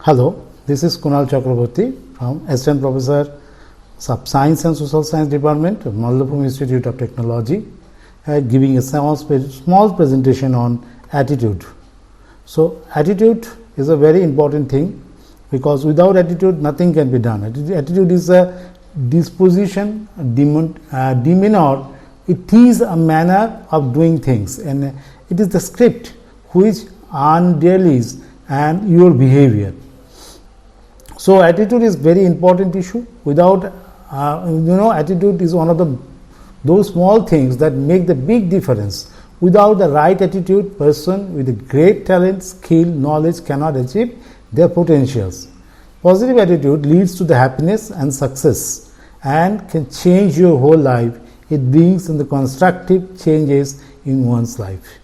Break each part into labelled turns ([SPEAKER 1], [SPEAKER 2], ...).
[SPEAKER 1] Hello, this is Kunal Chakraborty from Assistant Professor of Science and Social Science Department of Mallapur Institute of Technology, giving a small presentation on attitude. So, attitude is a very important thing because without attitude nothing can be done. Attitude is a disposition, demeanor. It is a manner of doing things, and it is the script which underlies and your behavior. So, attitude is very important issue. Without attitude is one of those small things that make the big difference. Without the right attitude, person with a great talent, skill, knowledge cannot achieve their potentials. Positive attitude leads to the happiness and success and can change your whole life. It brings in the constructive changes in one's life.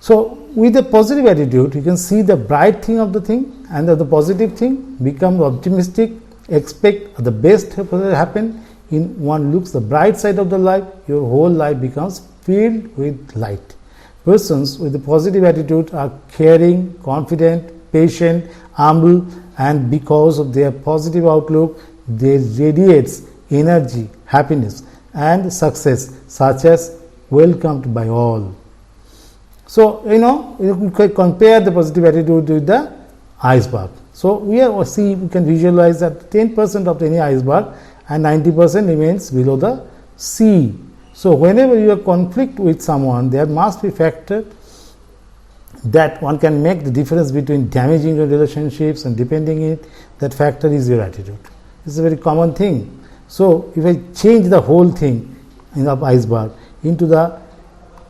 [SPEAKER 1] So, with a positive attitude, you can see the bright thing of the thing and the positive thing, become optimistic, expect the best to happen. In one looks the bright side of the life, your whole life becomes filled with light. Persons with a positive attitude are caring, confident, patient, humble, and because of their positive outlook, they radiate energy, happiness, and success, such as welcomed by all. So, you can compare the positive attitude with the iceberg. So, we can visualize that 10% of any iceberg and 90% remains below the sea. So, whenever you have conflict with someone, there must be factor that one can make the difference between damaging your relationships and depending it. That factor is your attitude. It's a very common thing. So, if I change the whole thing in the iceberg into the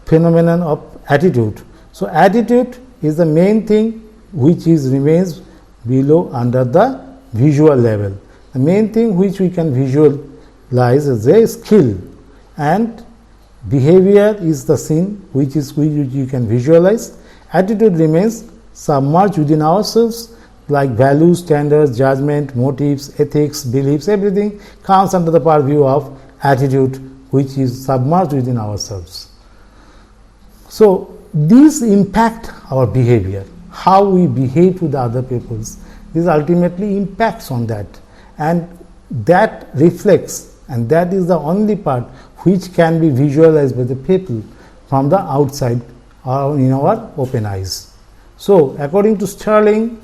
[SPEAKER 1] phenomenon of attitude. So, attitude is the main thing which remains below under the visual level. The main thing which we can visualize is a skill, and behavior is the scene which you can visualize. Attitude remains submerged within ourselves, like values, standards, judgment, motives, ethics, beliefs, everything comes under the purview of attitude, which is submerged within ourselves. So, these impact our behavior, how we behave to the other peoples. This ultimately impacts on that, and that reflects, and that is the only part which can be visualized by the people from the outside or in our open eyes. So, according to Sterling,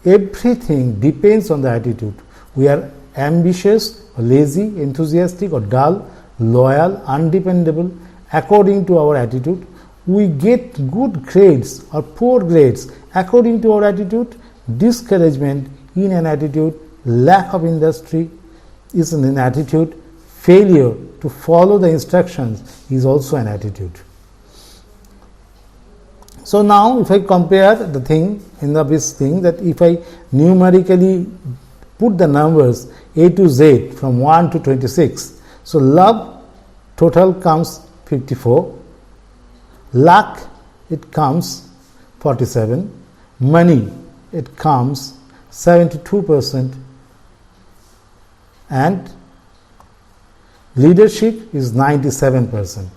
[SPEAKER 1] everything depends on the attitude. We are ambitious or lazy, enthusiastic or dull, loyal, undependable. According to our attitude, we get good grades or poor grades according to our attitude. Discouragement in an attitude, lack of industry is an attitude, failure to follow the instructions is also an attitude. So, now if I compare the thing in this thing, that if I numerically put the numbers A to Z from 1 to 26, so love total comes 54, luck it comes 47, money it comes 72%, and leadership is 97%.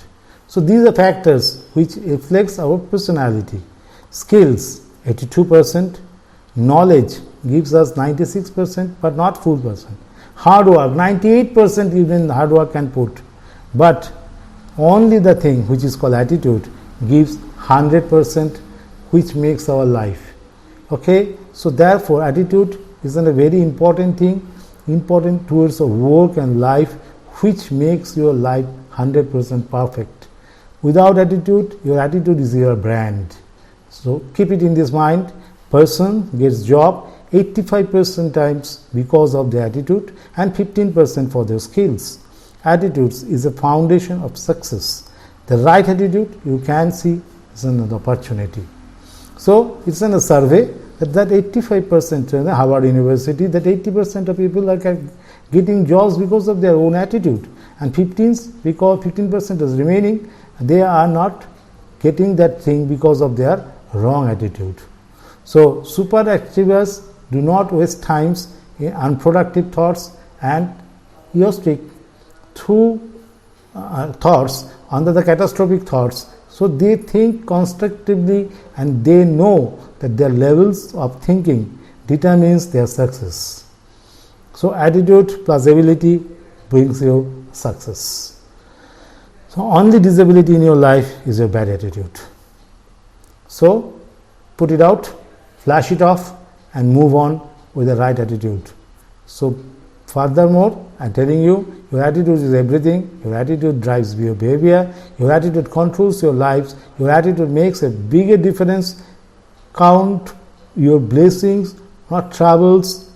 [SPEAKER 1] So, these are factors which reflects our personality. Skills 82%, knowledge gives us 96%, but not full percent. Hard work 98% even hard work can put, but only the thing which is called attitude gives 100%, which makes our life. Okay, so therefore attitude is a very important thing, important towards the work and life, which makes your life 100% perfect. Without attitude, your attitude is your brand. So keep it in this mind. Person gets job 85% times because of their attitude and 15% for their skills. Attitudes is a foundation of success. The right attitude you can see is an opportunity. So it's in a survey that 85% in Harvard University, that 80% of people are getting jobs because of their own attitude, and 15% is remaining, they are not getting that thing because of their wrong attitude. So super achievers do not waste times in unproductive thoughts and egoistic through thoughts under the catastrophic thoughts. So they think constructively and they know that their levels of thinking determines their success. So attitude plus ability brings you success. So only disability in your life is your bad attitude. So put it out, flash it off and move on with the right attitude. So furthermore, I am telling you, your attitude is everything. Your attitude drives your behavior. Your attitude controls your lives. Your attitude makes a bigger difference. Count your blessings, not troubles.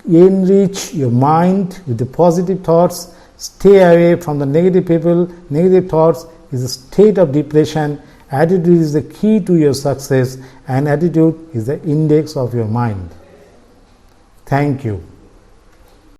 [SPEAKER 1] Enrich your mind with the positive thoughts. Stay away from the negative people. Negative thoughts is a state of depression. Attitude is the key to your success, and attitude is the index of your mind. Thank you.